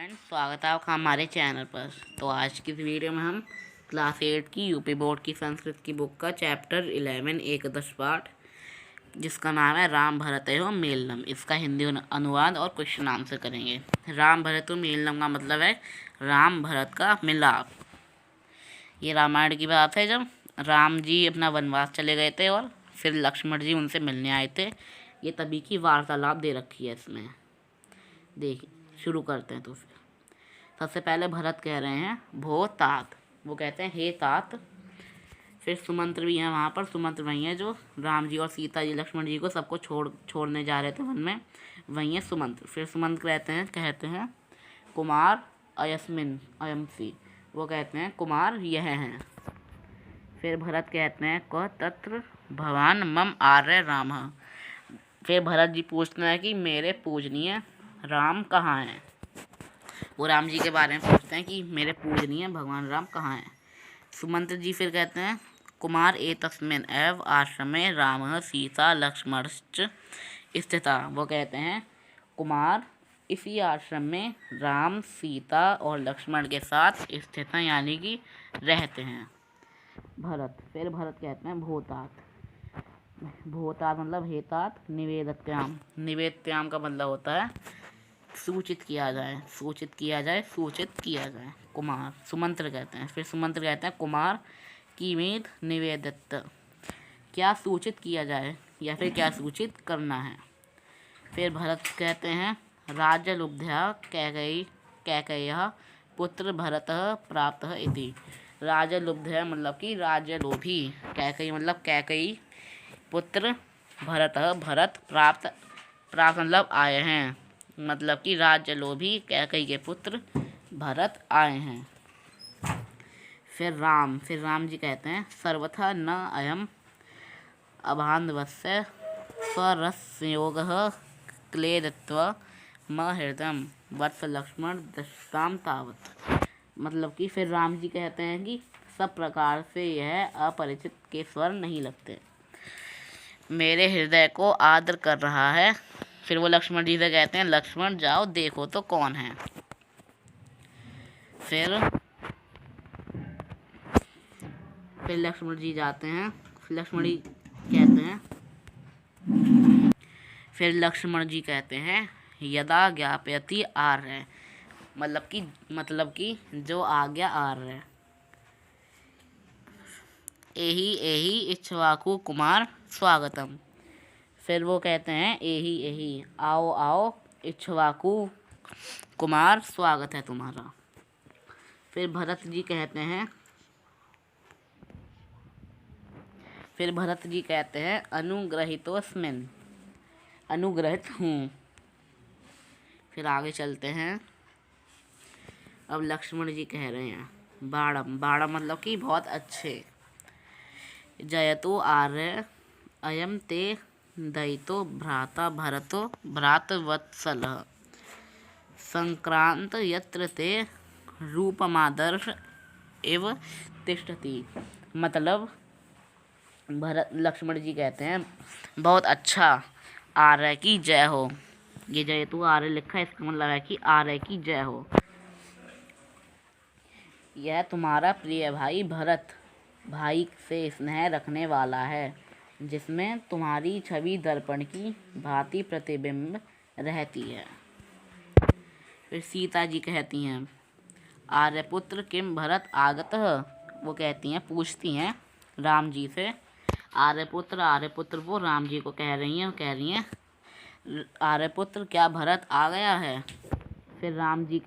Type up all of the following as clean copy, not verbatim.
Friends, स्वागत है आपका हमारे चैनल पर। तो आज की इस वीडियो में हम क्लास 8 की यूपी बोर्ड की संस्कृत की बुक का चैप्टर 11 एकदश पाठ, जिसका नाम है राम भरतयो मेलनम, इसका हिंदी अनुवाद और क्वेश्चन आंसर करेंगे। राम भरतयो मेलनम का मतलब है राम भरत का मिलाप। ये रामायण की बात है, जब राम जी अपना वनवास चले गए थे और फिर लक्ष्मण जी उनसे मिलने आए थे। ये तभी की वार्तालाप दे रखी है इसमें। देखिए, शुरू करते हैं। तो फिर सबसे पहले भरत कह रहे हैं भो तात, वो कहते हैं हे तात। फिर सुमंत्र भी हैं वहाँ पर, सुमंत्र वही है जो राम जी और सीता जी लक्ष्मण जी को सबको छोड़ने जा रहे थे वन में, वही है सुमंत्र। फिर सुमंत्र कहते हैं कुमार अयस्मिन अयमसी, वो कहते हैं कुमार यह हैं। फिर भरत कहते हैं क तत्र भवान मम आर्य राम। फिर भरत जी पूछते हैं कि मेरे पूजनीय राम कहाँ हैं। वो राम जी के बारे में पूछते हैं कि मेरे पूजनीय भगवान राम कहाँ हैं। सुमंत्र जी फिर कहते हैं कुमार एतस्मिन् एव आश्रमे रामः सीता लक्ष्मणश्च स्थिता। वो कहते हैं कुमार इसी आश्रम में राम सीता और लक्ष्मण के साथ स्थित हैं, यानी कि रहते हैं। भरत कहते हैं भूतात। भूतात मतलब हेतात निवेदत्याम। निवेद्याम का मतलब होता है सूचित किया जाए, सूचित किया जाए। कुमार सुमंत्र कहते हैं। फिर सुमंत्र कहते हैं कुमार कीमेद निवेदित, क्या सूचित किया जाए या फिर क्या सूचित करना है। फिर भरत कहते हैं राज्यलुब्ध्या कैकेय्याः पुत्र भरतः प्राप्तः इति। राज्यलुब्ध्या मतलब कि राज्य लोभी, कैकेयी मतलब कैकेयी, पुत्र भरतः भरत, प्राप्त मतलब आए हैं, मतलब कि राज्य लोभी कैकेयी के पुत्र भरत आए हैं। फिर राम जी कहते हैं सर्वथा न अयम अबान्धवस्य स्वरसंयोगः क्लेदत्वा म हृदयम वत्स लक्ष्मण दशताम तावत्। मतलब कि फिर राम जी कहते हैं कि सब प्रकार से यह अपरिचित के स्वर नहीं लगते, मेरे हृदय को आदर कर रहा है। फिर वो लक्ष्मण जी से कहते हैं लक्ष्मण जाओ देखो तो कौन है। फिर लक्ष्मण जी जाते हैं। फिर लक्ष्मण जी कहते हैं यदा ज्ञापयति आर्य, मतलब कि जो आज्ञा आर्य। एही इक्ष्वाकु कुमार स्वागतम। फिर वो कहते हैं एही आओ इक्ष्वाकु कुमार स्वागत है तुम्हारा। फिर भरत जी कहते हैं अनुग्रहितोस्मिन्, अनुग्रहित हूँ। फिर आगे चलते हैं। अब लक्ष्मण जी कह रहे हैं बाड़म मतलब कि बहुत अच्छे। जयतु आर्य अयम ते दयितो भ्राता भरतो भ्रातवत्सलः संक्रांत यत्र ते रूपमादर्श एव तिष्ठति। मतलब लक्ष्मण जी कहते हैं बहुत अच्छा, आर्य की जय हो। ये जयतु आर्य लिखा है, इसका मतलब है कि आर्य की जय हो। यह तुम्हारा प्रिय भाई भरत भाई से स्नेह रखने वाला है, जिसमें तुम्हारी छवि दर्पण की भांति प्रतिबिंब रहती है। फिर सीता जी कहती हैं आर्यपुत्र किम भरत आगतः। वो पूछती हैं राम जी से आर्यपुत्र वो राम जी को कह रही हैं आर्यपुत्र क्या भरत आ गया है। फिर राम जी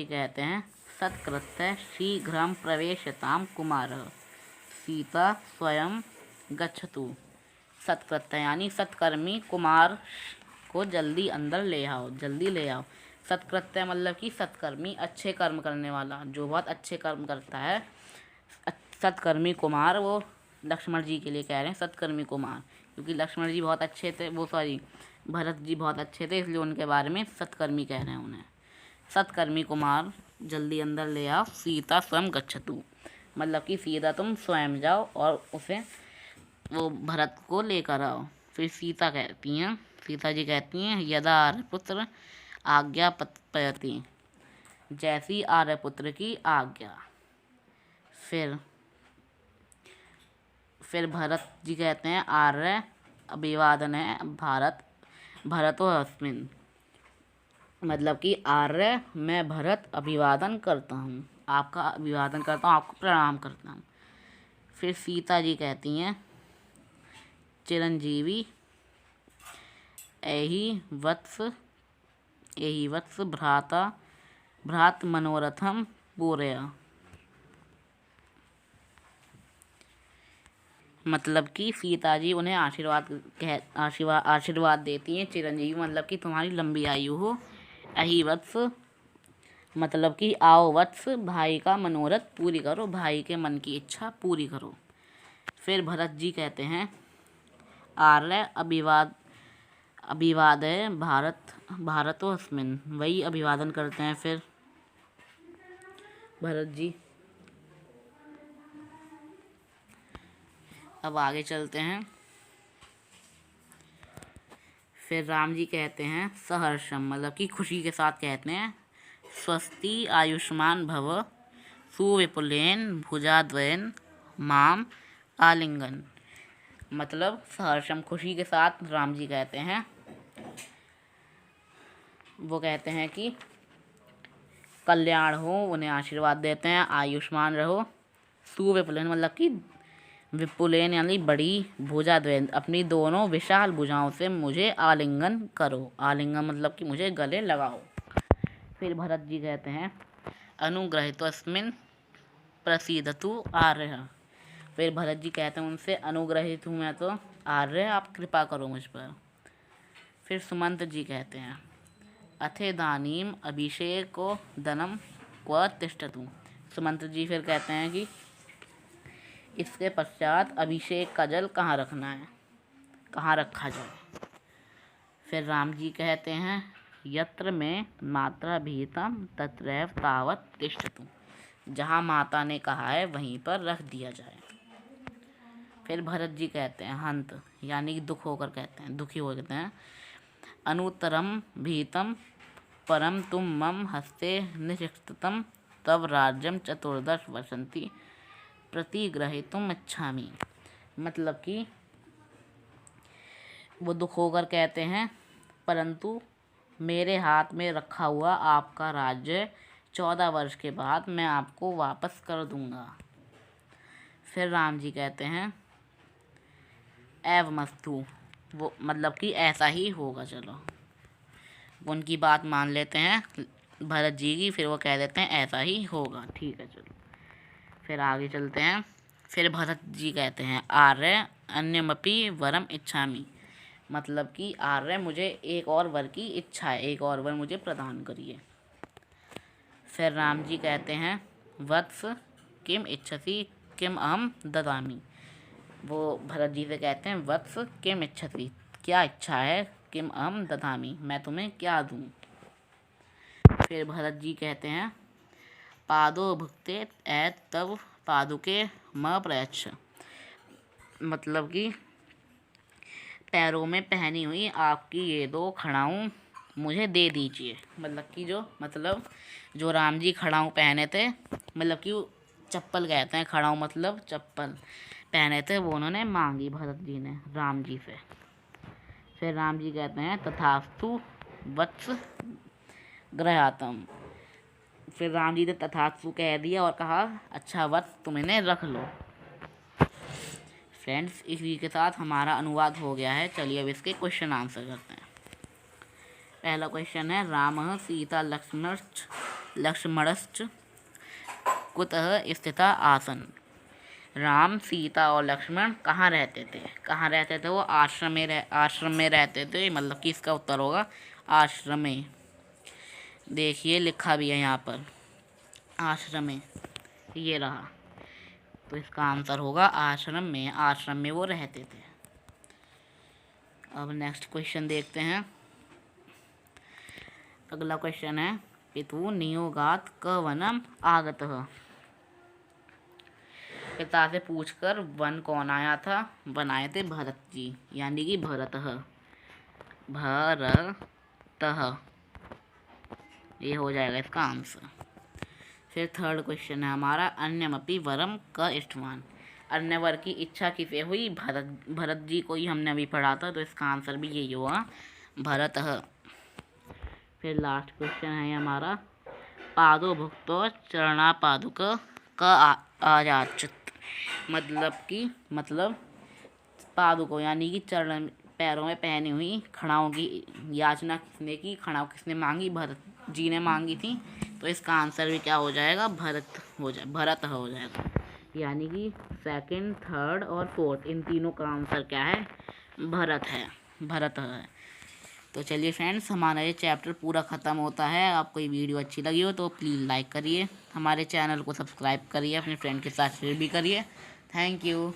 कहते हैं सत्कृत्य शीघ्रं प्रवेशताम कुमारः सीता स्वयं गच्छतु। सत्कृत्य यानी सत्कर्मी कुमार को जल्दी अंदर ले आओ, जल्दी ले आओ। सत्कृत्य मतलब कि सत्कर्मी, अच्छे कर्म करने वाला, जो बहुत अच्छे कर्म करता है। सत्कर्मी कुमार, वो लक्ष्मण जी के लिए कह रहे हैं सत्कर्मी कुमार, क्योंकि लक्ष्मण जी बहुत अच्छे थे, भरत जी बहुत अच्छे थे, इसलिए उनके बारे में सत्कर्मी कह रहे हैं उन्हें। सत्कर्मी कुमार जल्दी अंदर ले आओ। सीता स्वयं गच्छतु मतलब कि सीता तुम स्वयं जाओ और उसे वो भरत को लेकर आओ। फिर सीता जी कहती हैं यदा आर्यपुत्र आज्ञा पयति, जैसी आर्यपुत्र की आज्ञा। फिर भरत जी कहते हैं आर्य अभिवादन है भरतो अस्मिन, मतलब कि आर्य मैं भरत अभिवादन करता हूँ, आपका अभिवादन करता हूँ, आपको प्रणाम करता हूँ। फिर सीता जी कहती हैं चिरंजीवी एहि वत्स भ्रात मनोरथम पूरया, मतलब कि सीता जी उन्हें आशीर्वाद देती हैं चिरंजीवी, मतलब कि तुम्हारी लंबी आयु हो। एहि वत्स मतलब कि आओ वत्स, भाई का मनोरथ पूरी करो, भाई के मन की इच्छा पूरी करो। फिर भरत जी कहते हैं आर्य अभिवादय भारतोऽस्मिन्, वही अभिवादन करते हैं फिर भरत जी। अब आगे चलते हैं। फिर राम जी कहते हैं सहर्षम, मतलब कि खुशी के साथ कहते हैं स्वस्ति आयुष्मान भव सुविपुलेन भुजाद्वयन माम आलिंगन, मतलब सहर्षम खुशी के साथ राम जी कहते हैं, वो कहते हैं कि कल्याण हो, उन्हें आशीर्वाद देते हैं आयुष्मान रहो। सुविपुलेन मतलब कि विपुलेन यानी बड़ी, भुजाद्वयन अपनी दोनों विशाल भुजाओं से मुझे आलिंगन करो, आलिंगन मतलब कि मुझे गले लगाओ। फिर भरत जी कहते हैं अनुग्रहीतोऽस्मिन् प्रसीदतु आर्यः, फिर भरत जी कहते हैं उनसे अनुग्रहित हूँ मैं तो आर्य, आप कृपा करो मुझ पर। फिर सुमंत जी कहते हैं अथेदानीम अभिषेको धनम क्व तिष्ठतु, सुमंत जी फिर कहते हैं कि इसके पश्चात अभिषेक का जल कहाँ रखना है, कहाँ रखा जाए। फिर राम जी कहते हैं यत्र में मात्रा भीतम तत्रैव तावत तिष्ठतु, जहाँ माता ने कहा है वहीं पर रख दिया जाए। फिर भरत जी कहते हैं हंत यानी कि दुख होकर कहते हैं, दुखी हो कहते हैं अनुत्तरम भीतम परम तुम मम हस्ते निशिक्षितम तब राज्यम चतुर्दश वसंती प्रतिग्रहीतुम इच्छामि, मतलब कि वो दुख होकर कहते हैं परंतु मेरे हाथ में रखा हुआ आपका राज्य 14 वर्ष के बाद मैं आपको वापस कर दूंगा। फिर राम जी कहते हैं एवमस्तु, वो मतलब कि ऐसा ही होगा, चलो वो उनकी बात मान लेते हैं भरत जी की, फिर वो कह देते हैं ऐसा ही होगा, ठीक है चलो। फिर आगे चलते हैं। फिर भरत जी कहते हैं आर्य अन्यमपि वरम इच्छामि, मतलब कि आर्य मुझे एक और वर की इच्छा है, एक और वर मुझे प्रदान करिए। फिर राम जी कहते हैं वत्स किम इच्छसि किम अहम ददामि, वो भरत जी से कहते हैं वत्स किम इच्छसि, क्या इच्छा है, किम अहम ददामि, मैं तुम्हें क्या दूं। फिर भरत जी कहते हैं पादो भुक्ते ऐत तब पादुके म प्रयच्छ, मतलब कि पैरों में पहनी हुई आपकी ये 2 खड़ाऊँ मुझे दे दीजिए, मतलब जो राम जी खड़ाऊँ पहने थे, मतलब कि चप्पल कहते हैं, खड़ाऊँ मतलब चप्पल पहने थे, वो उन्होंने मांगी भरत जी ने राम जी से। फिर राम जी कहते हैं तथास्तु वत्स गृहातम, फिर राम जी ने तथास्तु कह दिया और कहा अच्छा वत्स तुम इन्हें रख लो। फ्रेंड्स इसी के साथ हमारा अनुवाद हो गया है, चलिए अब इसके क्वेश्चन आंसर करते हैं। पहला क्वेश्चन है रामः सीता लक्ष्मणश्च कुतः स्थिता आसन, राम सीता और लक्ष्मण कहाँ रहते थे, वो आश्रम में रहते थे, मतलब कि इसका उत्तर होगा आश्रम में। देखिए लिखा भी है यहाँ पर आश्रम में, ये रहा, तो इसका आंसर होगा आश्रम में वो रहते थे। अब नेक्स्ट क्वेश्चन देखते हैं। अगला क्वेश्चन है पितु नियोगात क वनम आगतः, पिता से पूछकर वन कौन आया था? वन आए थे भरत जी, यानी कि भरतः। भरतः ये हो जाएगा इसका आंसर। फिर थर्ड क्वेश्चन है हमारा, अन्यमपि वरम क इष्टवान। अन्य वर की इच्छा किसे हुई? भरत जी को ही हमने अभी पढ़ा था, तो इसका आंसर भी यही होगा, भरतः। फिर लास्ट क्वेश्चन है हमारा, पादो भुक्तो चरणा पादुक क आयाचित। मतलब पादुको यानी कि चरण पैरों में पहनी हुई खड़ाओं की याचना किसने की? खड़ाओं किसने मांगी? भरत जी ने मांगी थी। तो इसका आंसर भी क्या हो जाएगा? भरत हो जाएगा। यानी कि सेकंड, थर्ड और फोर्थ, इन तीनों का आंसर क्या है? भरत है। तो चलिए फ्रेंड्स, हमारा ये चैप्टर पूरा ख़त्म होता है। आपको ये वीडियो अच्छी लगी हो तो प्लीज़ लाइक करिए, हमारे चैनल को सब्सक्राइब करिए, अपने फ्रेंड के साथ शेयर भी करिए। Thank you.